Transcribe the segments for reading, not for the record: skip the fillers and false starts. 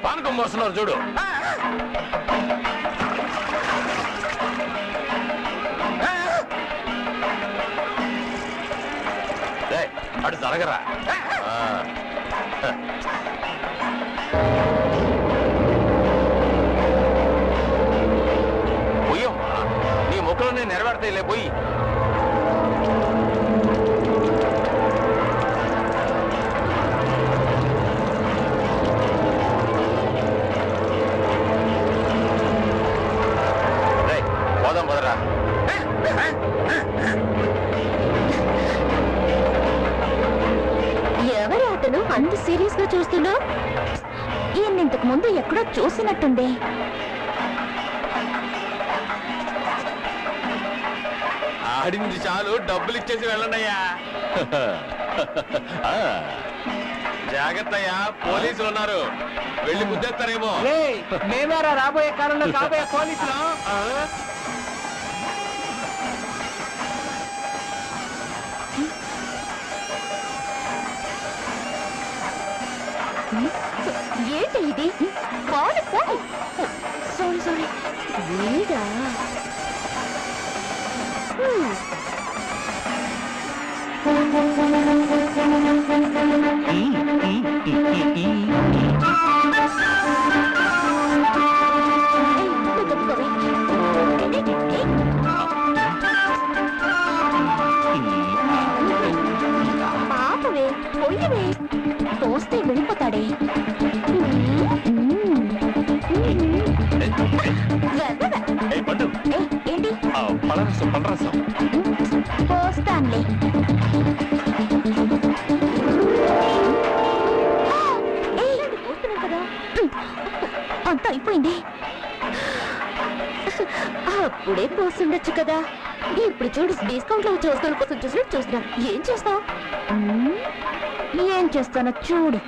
పానకం మోస్తున్నారు చూడు. అటు జరగరా. పోయమ్మా, నీ ముఖంలోనే నెరవేడతాయిలే పోయి. పోదాం పోదరా. ఎవరి అతను అంత సీరియస్ గా చూస్తున్నా? ఈయన ఇంతకు ముందు ఎక్కడో చూసినట్టుంది. ఆడింది చాలు, డబ్బులు ఇచ్చేసి వెళ్ళండి అయ్యా. జాగ్రత్త అయ్యా, పోలీసులు ఉన్నారు, వెళ్ళి ముద్దేస్తారేమో. మేమేరా రాబోయే కాలంలో కాబోయే పోలీసులు. ఏంటి ఇది? సారీ సారీ, వీడా? పాపవే, పొయ్యవే, పోస్తే వెళ్ళిపోతాడే. ఏంటి పళ్ళరసం పోస్తానులే. పోస్తున్నాను కదా, అంతా అయిపోయింది. అప్పుడే పోస్తుండొచ్చు కదా. ఇప్పుడు చూడు, డిస్కౌంట్ లో చూస్తాను కోసం చూసినట్టు చూస్తున్నా. ఏం చేస్తావు? ఏం చేస్తానో చూడు.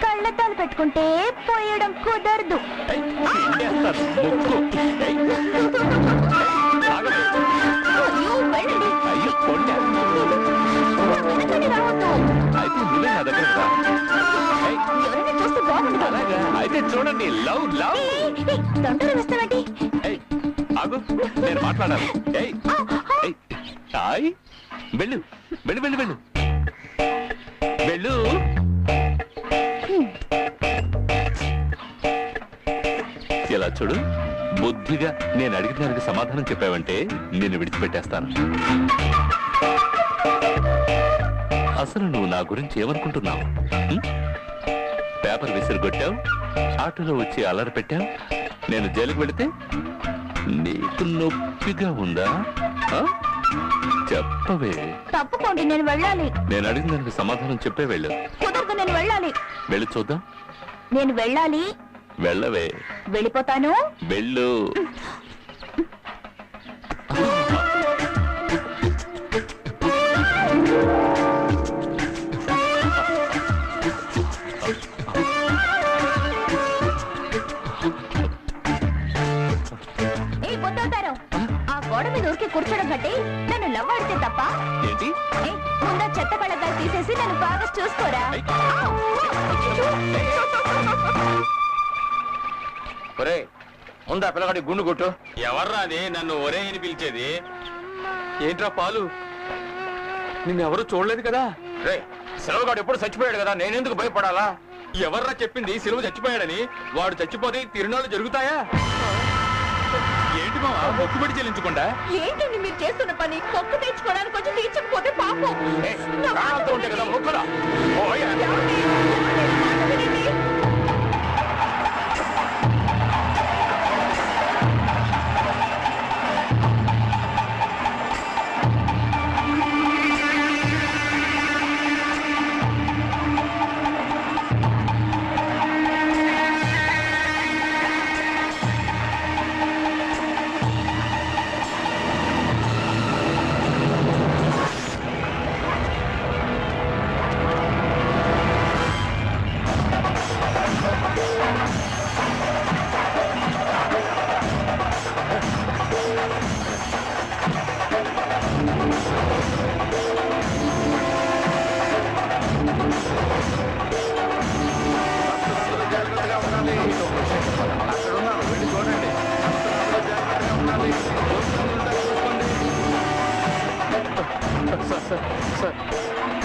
కళ్ళద్దాలు పెట్టుకుంటే పోయడం కుదరదు. అయితే చూడండి, లవ్ లవ్ తొందర వేస్తామండి. ఆగు, నేను మాట్లాడాలి. వెళ్ళు వెళ్ళు వెళ్ళు వెళ్ళు వెళ్ళు. ఇలా చూడు, బుద్ధిగా నేను అడిగిన దానికి సమాధానం చెప్పావంటే నేను విడిచిపెట్టేస్తాను. అసలు నువ్వు నా గురించి ఏమనుకుంటున్నావు? పేపర్ విసిరిగొట్టావు, ఆటోలో వచ్చి అల్లరి పెట్టావు, నేను జైలుకు వెళితే నీకు నొప్పిగా ఉందా? చెప్పవే. తప్పుకోండి, నేను వెళ్ళాలి. నేను అడిగిన దానికి సమాధానం చెప్పే వెళ్ళు. కుదరదు, నేను వెళ్ళాలి. వెళ్ళి చూద్దాం. నేను వెళ్ళాలి. వెళ్ళవే. వెళ్ళిపోతాను. వెళ్ళు. ఆ గోడ మీద ఊరికి కూర్చోడం కంటే నన్ను లవ్ ఆడితే తప్ప ఏంటి? ముందా చెత్త కళ్ళద్దాలు తీసేసి నన్ను బాగా చూసుకోరా. ఒరే, ముందా పిల్లగాడి గుండు కొట్టు. ఎవర్రా అది నన్ను ఒరే అని పిలిచేది? ఏంట్రా పాలు, నిన్నెవరూ చూడలేదు కదా. రే, సెలవుగాడు ఎప్పుడు చచ్చిపోయాడు కదా, నేనెందుకు భయపడాలా? ఎవర్రా చెప్పింది సిలువ చచ్చిపోయాడని? వాడు చచ్చిపోతే తిరునాళ్ళు జరుగుతాయా? ఏంటి మా మొక్కుబడి చెల్లించకుండా? ఏంటండి మీరు చేస్తున్న పని? మొక్కు తెచ్చుకోవడానికి కొంచెం తీర్చకపోతే పాపం. ఉంటే కదా మొక్కరా.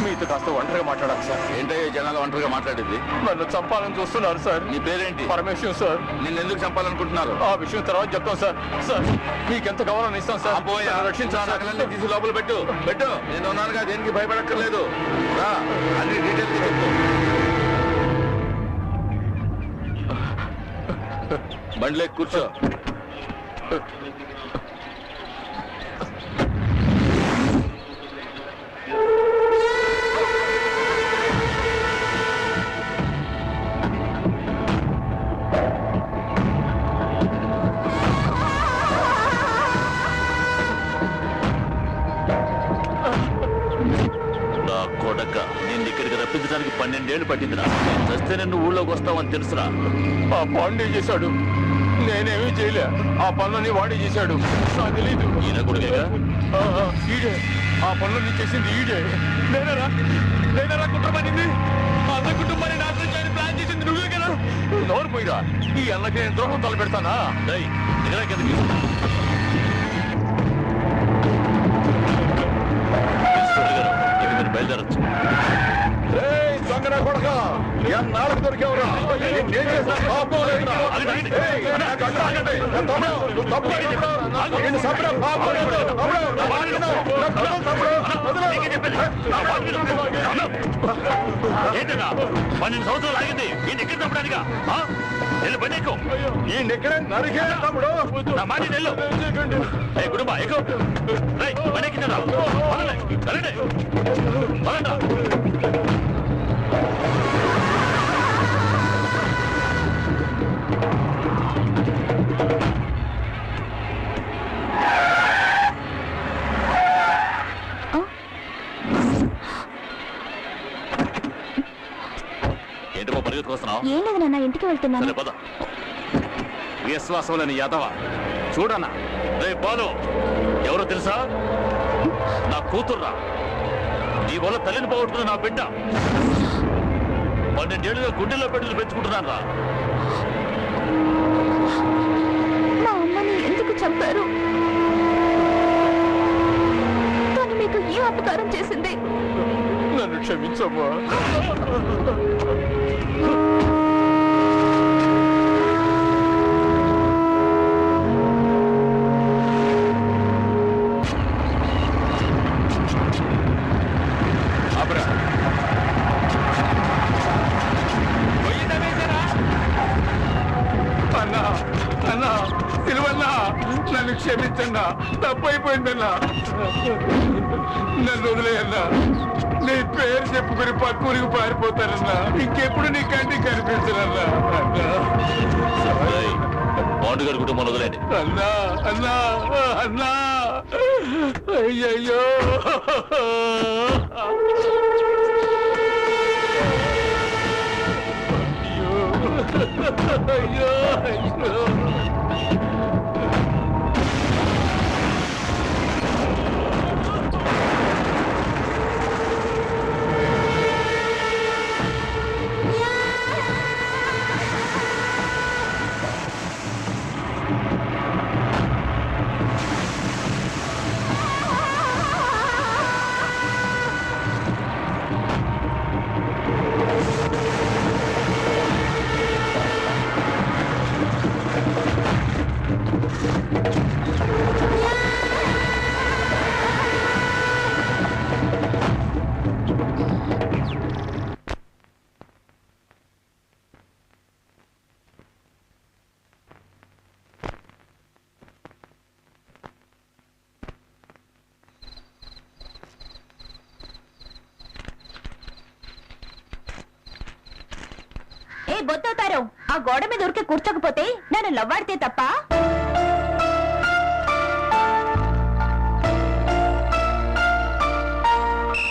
మీతో కాస్త ఒంటరిగా మాట్లాడాలి సార్. ఏంటయ్యా జనాలు ఒంటరిగా మాట్లాడేది? నన్ను చంపాలని చూస్తున్నారు సార్. నీ పేరేంటి? పరమేశ్వరం సార్. నిన్ను ఎందుకు చంపాలనుకుంటున్నారు? ఆ విషయం తర్వాత చెప్తాం సార్. సార్ మీకెంత కావాలని ఇస్తాం సార్. పోయా రక్షించాలి. నగలన్నీ తీసి లోపల పెట్టు. నేను ఉన్నానుగా, దేనికి భయపడక్కర్లేదు. రా, అన్ని డీటెయిల్స్ చెప్పు. బండ్లే కూర్చో. నా కొడక, నేను ఇక్కడికి రప్పించడానికి 12 ఏళ్ళు పట్టిందిరా. నేను చస్తే నన్ను ఊళ్ళోకి వస్తావని తెలుసురా. ఆ పాండే చేశాడు, నేనేమీ చేయలే. ఆ పనులని వాడే చేశాడు, నాకు తెలీదు. ఈయన కొడుకేగా? ఈడే ఆ పనులన్నీ చేసింది, ఈడే. నేనరా కుట్రపడింది. అన్న కుటుంబాన్ని నాశనం చేయని ప్లాన్ చేసింది నువ్వే కదా. నోరు పోయిరా, ఈ అన్నకి నేను ద్రోహం తలపెడతానా? డేయ్, దిగరా కిందకి. ఇన్స్పెక్టర్ గారు, ఇక మీరు బయలుదేరచ్చు. దొంగన కొడక, ఎన్నాళ్ళకు దొరికేవరా? నేను చేసిన పాపం లేదురా. ఏయ్, నాకు అడ్డు ఆగండి. నా తమ్ముడు, నువ్వు తప్పు చేశావు. నేను చంపిన పాపం లేదురా. తమ్ముడు, నా మాట విను. నా తమ్ముడు, వదిలు. ఏంటన్నా 12 సంవత్సరాలు ఆగింది ఈయన ఎక్కడ తప్పడానిగా? వెళ్ళి పని ఎక్కువ. ఈ నెక్కడే నరికే తమ్ముడు. నా మాట నెల్లు. ఏ కుటుంబ ఎక్కువ పని ఎక్కిందా? వెళ్ళండి. ఏంటి బాబు పరిగెత్తుకొస్తున్నావు? ఏం లేదు నాన్న, ఇంటికి వెళ్తున్నాను. సరే పద. విశ్వాసం లేని యాదవ చూడన్నా. రే బాలు, ఎవరో తెలుసా? నా కూతుర్రా. నీ వల్ల తల్లిని పోగొట్టుకున్న నా బిడ్డ 12 ఏళ్ళుగా గుండెల్లో బిడ్డలు పెంచుకుంటున్నాను రా. మా అమ్మని ఎందుకు చంపారు? తను మీకు ఏ అపకారం చేసింది? నన్ను క్షమించమ్మా. అన్నా, అన్నా, సిలువన్నా, నన్ను క్షమించన్నా. తప్పు అయిపోయిందన్నా. నన్ను వదిలేయన్నా. నీ పేరు చెప్పుకుని పక్కూరికి పారిపోతానన్నా. ఇంకెప్పుడు నీ కంటికి కనిపించనన్నా. బాండు గారి కుటుంబం వదిలేండి. అన్నా, అన్నా, అన్నా, అయ్యయ్యో. అయ్యో, అయ్యో. బొత్తవుతారు. ఆ గోడ మీద ఉరికి కూర్చోకపోతే నన్ను లవ్వాడితే తప్ప.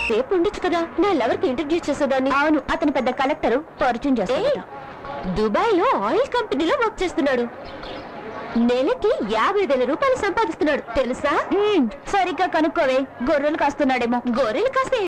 సేపు ఉండొచ్చు కదా, నా లవర్కి ఇంట్రడ్యూస్ చేసేదాన్ని. అవును, అతను పెద్ద కలెక్టర్, పరిచయం చేస్తాడు. దుబాయ్ లో ఆయిల్ కంపెనీలో వర్క్ చేస్తున్నాడు. నెలకి 50,000 రూపాయలు సంపాదిస్తున్నాడు తెలుసా? సరిగ్గా కనుక్కోవే, గొర్రెలు కాస్తున్నాడేమో. గొర్రెలు కాస్తే